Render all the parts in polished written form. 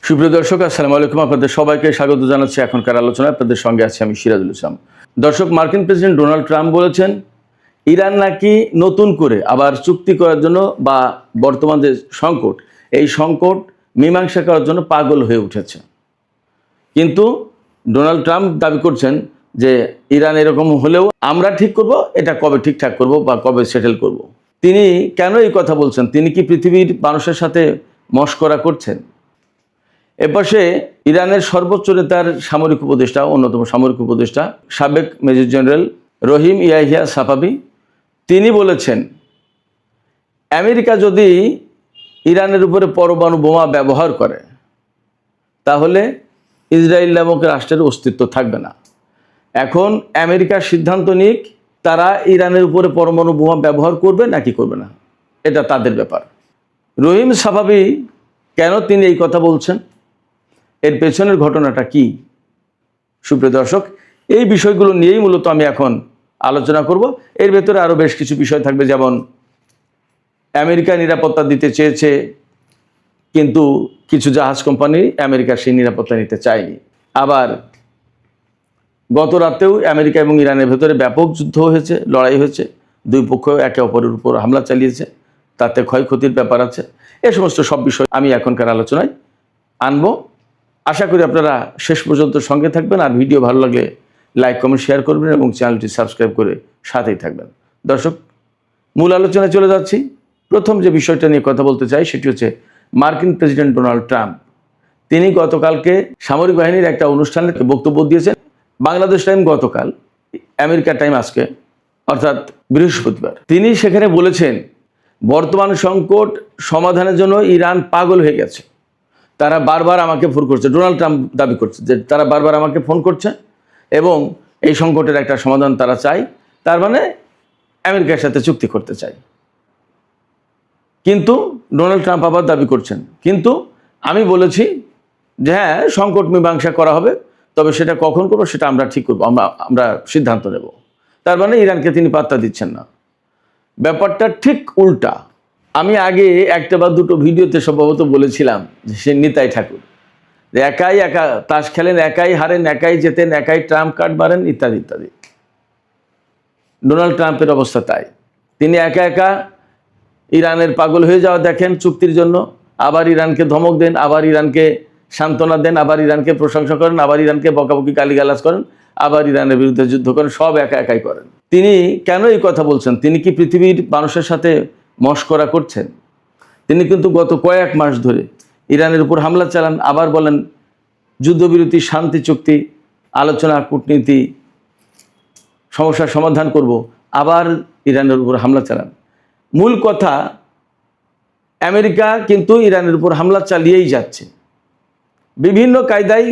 সুপ্রিয় দর্শক, আসসালামু আলাইকুম। আপনাদের সবাইকে স্বাগত জানাচ্ছি এখনকার আলোচনায়। আপনাদের সঙ্গে আছি আমি সিরাজুল ইসলাম। দর্শক, মার্কিন প্রেসিডেন্ট ডোনাল্ড ট্রাম্প বলেছেন ইরান নাকি নতুন করে আবার চুক্তি করার জন্য বা বর্তমান যে সংকট, এই সংকট মীমাংসা করার জন্য পাগল হয়ে উঠেছে। কিন্তু ডোনাল্ড ট্রাম্প দাবি করছেন যে ইরান এরকম হলেও আমরা ঠিক করব, এটা কবে ঠিকঠাক করব বা কবে সেটেল করব। তিনি কেন এই কথা বলছেন? তিনি কি পৃথিবীর মানুষের সাথে মশকরা করছেন? এপাশে ইরানের সর্বোচ্চ নেতার সামরিক উপদেষ্টা, অন্যতম সামরিক উপদেষ্টা সাবেক মেজর জেনারেল রহিম ইয়াহিয়া সাফাবি, তিনি বলেছেন আমেরিকা যদি ইরানের উপরে পরমাণু বোমা ব্যবহার করে তাহলে ইসরায়েল নামক রাষ্ট্রের অস্তিত্ব থাকবে না। এখন আমেরিকার সিদ্ধান্ত নিক তারা ইরানের উপরে পরমাণু বোমা ব্যবহার করবে নাকি করবে না, এটা তাদের ব্যাপার। রহিম সাফাবি কেন তিনি এই কথা বলছেন, এর পেছনের ঘটনাটা কি? সুপ্রিয় দর্শক, এই বিষয়গুলো নিয়েই মূলত আমি এখন আলোচনা করব। এর ভেতরে আরও বেশ কিছু বিষয় থাকবে, যেমন আমেরিকা নিরাপত্তা দিতে চেয়েছে কিন্তু কিছু জাহাজ কোম্পানি আমেরিকার সেই নিরাপত্তা নিতে চায়নি। আবার গত রাতেও আমেরিকা এবং ইরানের ভেতরে ব্যাপক যুদ্ধ হয়েছে, লড়াই হয়েছে, দুই পক্ষ একে অপরের উপর হামলা চালিয়েছে, তাতে ক্ষয়ক্ষতির ব্যাপার আছে। এ সমস্ত সব বিষয় আমি এখনকার আলোচনায় আনবো। আশা করি আপনারা শেষ পর্যন্ত সঙ্গে থাকবেন, আর ভিডিও ভালো লাগলে লাইক কমেন্ট শেয়ার করবেন এবং চ্যানেলটি সাবস্ক্রাইব করে সাথেই থাকবেন। দর্শক, মূল আলোচনায় চলে যাচ্ছি। প্রথম যে বিষয়টা নিয়ে কথা বলতে চাই সেটি হচ্ছে মার্কিন প্রেসিডেন্ট ডোনাল্ড ট্রাম্প। তিনি গতকালকে সামরিক বাহিনীর একটা অনুষ্ঠানে বক্তব্য দিয়েছেন। বাংলাদেশ টাইম গতকাল, আমেরিকা টাইম আজকে, অর্থাৎ বৃহস্পতিবার। তিনি সেখানে বলেছেন বর্তমান সংকট সমাধানের জন্য ইরান পাগল হয়ে গেছে। তারা বারবার আমাকে ফোন করছে, ডোনাল্ড ট্রাম্প দাবি করছে যে তারা বারবার আমাকে ফোন করছে এবং এই সংকটের একটা সমাধান তারা চায়, তার মানে আমেরিকার সাথে চুক্তি করতে চায়। কিন্তু ডোনাল্ড ট্রাম্প আবার দাবি করছেন কিন্তু আমি বলেছি যে হ্যাঁ, সংকট মীমাংসা করা হবে, তবে সেটা কখন করবো সেটা আমরা ঠিক করবো, আমরা সিদ্ধান্ত নেব। তার মানে ইরানকে তিনি পাত্তা দিচ্ছেন না। ব্যাপারটা ঠিক উল্টা। আমি আগে একটা বা দুটো ভিডিওতে সম্ভবত বলেছিলাম যে সে নিতাই ঠাকুর, একাই একা তাস খেলেন, একাই হারেন, একাই জেতেন, একাই ট্রাম্প কার্ড মারেন, ইত্যাদি ইত্যাদি। ডোনাল্ড ট্রাম্পের অবস্থা তাই। তিনি একা একা ইরানের পাগল হয়ে যাওয়া দেখেন চুক্তির জন্য, আবার ইরানকে ধমক দেন, আবার ইরানকে সান্ত্বনা দেন, আবার ইরানকে প্রশংসা করেন, আবার ইরানকে বকাবকি গালিগালাজ করেন, আবার ইরানের বিরুদ্ধে যুদ্ধ করেন, সব একা একাই করেন। তিনি কেন এই কথা বলছেন? তিনি কি পৃথিবীর মানুষের সাথে মশকরা করছেন? তিনি কিন্তু গত কয়েক মাস ধরে ইরানের উপর হামলা চালান, আবার বলেন যুদ্ধবিরতি, শান্তি চুক্তি, আলোচনা, কূটনীতি, সমস্যার সমাধান করব, আবার ইরানের উপর হামলা চালান। মূল কথা, আমেরিকা কিন্তু ইরানের উপর হামলা চালিয়েই যাচ্ছে, বিভিন্ন কায়দায়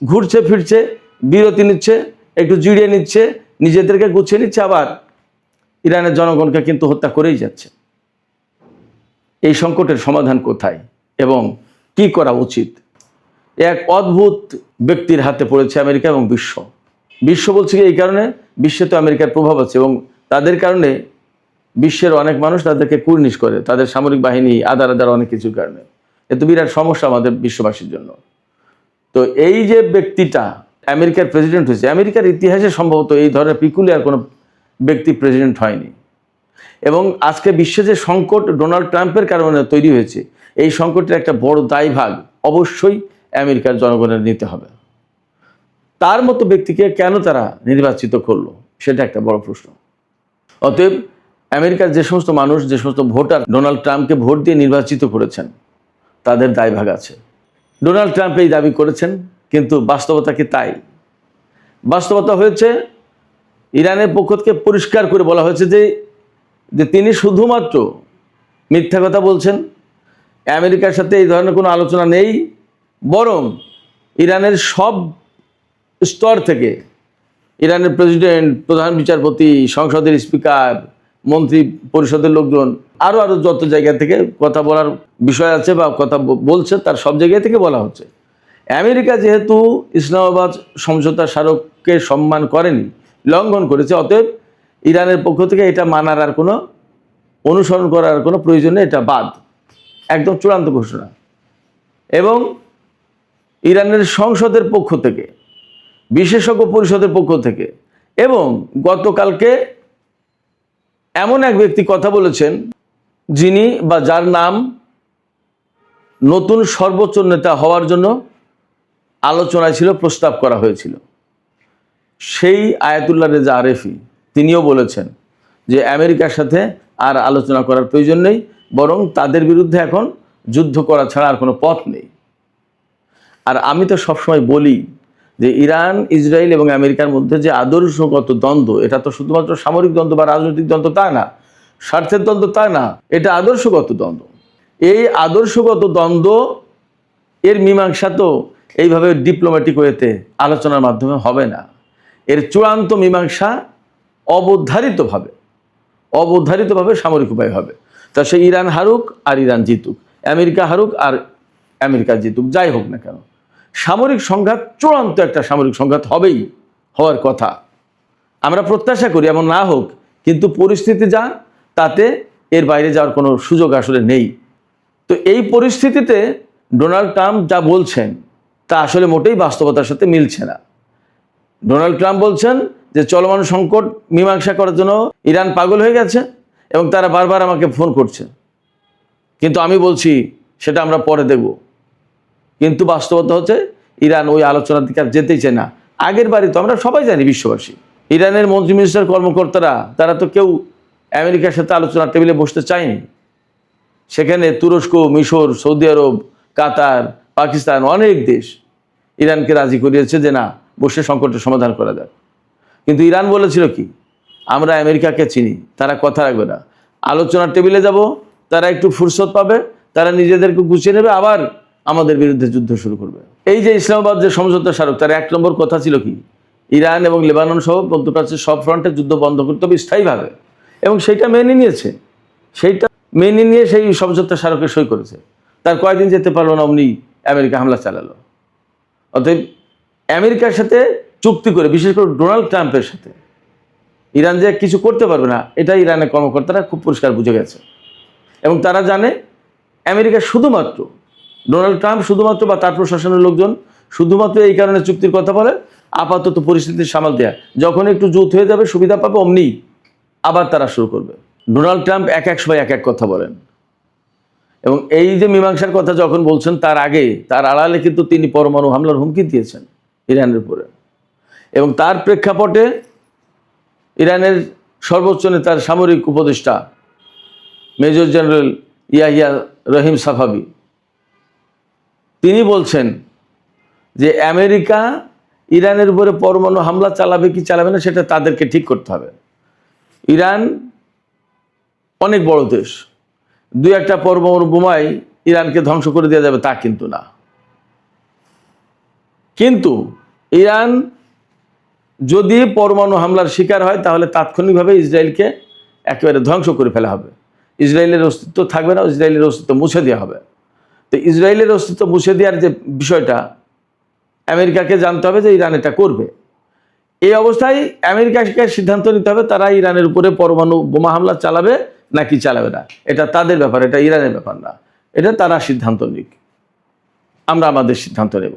ঘুরছে ফিরছে, বিরতি নিচ্ছে, একটু জিরিয়ে নিচ্ছে, নিজেদেরকে গুছিয়ে নিচ্ছে, আবার ইরানের জনগণকে কিন্তু হত্যা করেই যাচ্ছে। এই সংকটের সমাধান কোথায় এবং কি করা উচিত? এক অদ্ভুত ব্যক্তির হাতে পড়েছে আমেরিকা এবং বিশ্ব বলছে এই কারণে, বিশ্বে তো আমেরিকার প্রভাব আছে এবং তাদের কারণে বিশ্বের অনেক মানুষ তাদেরকে কুর্নিশ করে, তাদের সামরিক বাহিনী, আদার অনেক কিছুর কারণে। এ তো বিরাট সমস্যা আমাদের বিশ্ববাসীর জন্য। তো এই যে ব্যক্তিটা আমেরিকার প্রেসিডেন্ট হয়েছে, আমেরিকার ইতিহাসে সম্ভবত এই ধরনের পিকুলিয়ার কোনো ব্যক্তি প্রেসিডেন্ট হয়নি। এবং আজকে বিশ্বে যে সংকট ডোনাল্ড ট্রাম্পের কারণে তৈরি হয়েছে, এই সংকটের একটা বড় দায়ভাগ অবশ্যই আমেরিকার জনগণের নিতে হবে। তার মতো ব্যক্তিকে কেন তারা নির্বাচিত করলো, সেটা একটা বড় প্রশ্ন। অতএব আমেরিকার যে সমস্ত মানুষ, যে সমস্ত ভোটার ডোনাল্ড ট্রাম্পকে ভোট দিয়ে নির্বাচিত করেছেন, তাদের দায়ভাগ আছে। ডোনাল্ড ট্রাম্প এই দাবি করেছেন, কিন্তু বাস্তবতা কি তাই? বাস্তবতা হয়েছে ইরানের পক্ষ থেকে পরিষ্কার করে বলা হয়েছে যে তিনি শুধুমাত্র মিথ্যা কথা বলছেন, আমেরিকার সাথে এই ধরনের কোনো আলোচনা নেই, বরং ইরানের সব স্তর থেকে, ইরানের প্রেসিডেন্ট, প্রধান বিচারপতি, সংসদের স্পিকার, মন্ত্রী পরিষদের লোকজন, আরও যত জায়গা থেকে কথা বলার বিষয় আছে বা কথা বলছে, তার সব জায়গা থেকে বলা হচ্ছে আমেরিকা যেহেতু ইসলামাবাদ সমঝোতা স্মারককে সম্মান করেনি, লঙ্ঘন করেছে, অতএব ইরানের পক্ষ থেকে এটা মানার আর কোনো, অনুসরণ করার কোনো প্রয়োজন নেই, এটা বাদ, একদম চূড়ান্ত ঘোষণা। এবং ইরানের সংসদের পক্ষ থেকে, বিশেষজ্ঞ পরিষদের পক্ষ থেকে, এবং গতকালকে এমন এক ব্যক্তি কথা বলেছেন যিনি বা যার নাম নতুন সর্বোচ্চ নেতা হওয়ার জন্য আলোচনায় ছিল, প্রস্তাব করা হয়েছিল, সেই আয়াতুল্লাহ রেজা আরেফি তিনিও বলেছেন যে আমেরিকার সাথে আর আলোচনা করার প্রয়োজন নেই, বরং তাদের বিরুদ্ধে এখন যুদ্ধ করা ছাড়া আর কোনো পথ নেই। আর আমি তো সবসময় বলি যে ইরান, ইসরায়েল এবং আমেরিকার মধ্যে যে আদর্শগত দ্বন্দ্ব, এটা তো শুধুমাত্র সামরিক দ্বন্দ্ব বা রাজনৈতিক দ্বন্দ্ব তা না, স্বার্থের দ্বন্দ্ব তা না, এটা আদর্শগত দ্বন্দ্ব। এই আদর্শগত দ্বন্দ্ব এর মীমাংসা তো এইভাবে ডিপ্লোম্যাটিক ওয়েতে আলোচনার মাধ্যমে হবে না। এর চূড়ান্ত মীমাংসা অবধারিতভাবে সামরিক উপায় হবে। তা সে ইরান হারুক আর ইরান জিতুক, আমেরিকা হারুক আর আমেরিকা জিতুক, যাই হোক না কেন, সামরিক সংঘাত চূড়ান্ত একটা সামরিক সংঘাত হওয়ার কথা। আমরা প্রত্যাশা করি এমন না হোক, কিন্তু পরিস্থিতি যা, তাতে এর বাইরে যাওয়ার কোনো সুযোগ আসলে নেই। তো এই পরিস্থিতিতে ডোনাল্ড ট্রাম্প যা বলছেন তা আসলে মোটেই বাস্তবতার সাথে মিলছে না। ডোনাল্ড ট্রাম্প বলছেন যে চলমান সংকট মীমাংসা করার জন্য ইরান পাগল হয়ে গেছে এবং তারা বারবার আমাকে ফোন করছে, কিন্তু আমি বলছি সেটা আমরা পরে দেখব। কিন্তু বাস্তবতা হচ্ছে ইরান ওই আলোচনার দিকে আর যেতেই চায় না। আগের বারই তো আমরা সবাই জানি, বিশ্ববাসী, ইরানের মন্ত্রী মিনিস্টার কর্মকর্তারা তারা তো কেউ আমেরিকার সাথে আলোচনার টেবিলে বসতে চায়নি। সেখানে তুরস্ক, মিশর, সৌদি আরব, কাতার, পাকিস্তান, অনেক দেশ ইরানকে রাজি করিয়েছে যে না, বসে সংকটের সমাধান করা যায়। কিন্তু ইরান বলেছিল কি, আমরা আমেরিকাকে চিনি, তারা কথা রাখবে না, আলোচনার টেবিলে যাব, তারা একটু ফুরসত পাবে, তারা নিজেদেরকে গুছিয়ে নেবে, আবার আমাদের বিরুদ্ধে যুদ্ধ শুরু করবে। এই যে ইসলামাবাদ যে সমঝোতা স্মারক, তার 1 নম্বর কথা ছিল কি, ইরান এবং লেবানন সহ মধ্যপ্রাচ্যের সব ফ্রন্টে যুদ্ধ বন্ধ করতে হবে স্থায়ীভাবে, এবং সেইটা মেনে নিয়েছে। মেনে নিয়ে সেই সমঝোতা স্মারকে সই করেছে। তার কয়েকদিন যেতে পারলো না, অমনি আমেরিকা হামলা চালালো। অতএব আমেরিকার সাথে চুক্তি করে, বিশেষ করে ডোনাল্ড ট্রাম্পের সাথে ইরান যে কিছু করতে পারবে না, এটা ইরানের কর্মকর্তারা খুব পরিষ্কার বুঝে গেছে। এবং তারা জানে আমেরিকা শুধুমাত্র, ডোনাল্ড ট্রাম্প শুধুমাত্র বা তার প্রশাসনের লোকজন শুধুমাত্র এই কারণে চুক্তির কথা বলে, আপাতত পরিস্থিতি সামাল দেয়া, যখন একটু জুত হয়ে যাবে, সুবিধা পাবে, অমনি আবার তারা শুরু করবে। ডোনাল্ড ট্রাম্প এক সময় এক কথা বলেন, এবং এই যে মীমাংসার কথা যখন বলছেন, তার আগে, তার আড়ালে কিন্তু তিনি পরমাণু হামলার হুমকি দিয়েছেন ইরানের উপরে। এবং তার প্রেক্ষাপটে ইরানের সর্বোচ্চ নেতার সামরিক উপদেষ্টা মেজর জেনারেল ইয়াহিয়া রহিম সাফাবি তিনি বলছেন যে আমেরিকা ইরানের উপরে পরমাণু হামলা চালাবে কি চালাবে না, সেটা তাদেরকে ঠিক করতে হবে। ইরান অনেক বড় দেশ, 2-1টা পরমাণু বোমায় ইরানকে ধ্বংস করে দেওয়া যাবে তা কিন্তু না। কিন্তু ইরান যদি পরমাণু হামলার শিকার হয়, তাহলে তাৎক্ষণিকভাবে ইসরায়েলকে একেবারে ধ্বংস করে ফেলা হবে। ইসরায়েলের অস্তিত্ব থাকবে না, ইসরায়েলের অস্তিত্ব মুছে দেওয়া হবে। তো ইসরায়েলের অস্তিত্ব মুছে দেওয়ার যে বিষয়টা, আমেরিকাকে জানতে হবে যে ইরান এটা করবে। এই অবস্থায় আমেরিকাকে সিদ্ধান্ত নিতে হবে তারা ইরানের উপরে পরমাণু বোমা হামলা চালাবে নাকি চালাবে না। এটা তাদের ব্যাপার, এটা ইরানের ব্যাপার না। এটা তারা সিদ্ধান্ত নিক, আমরা আমাদের সিদ্ধান্ত নেব।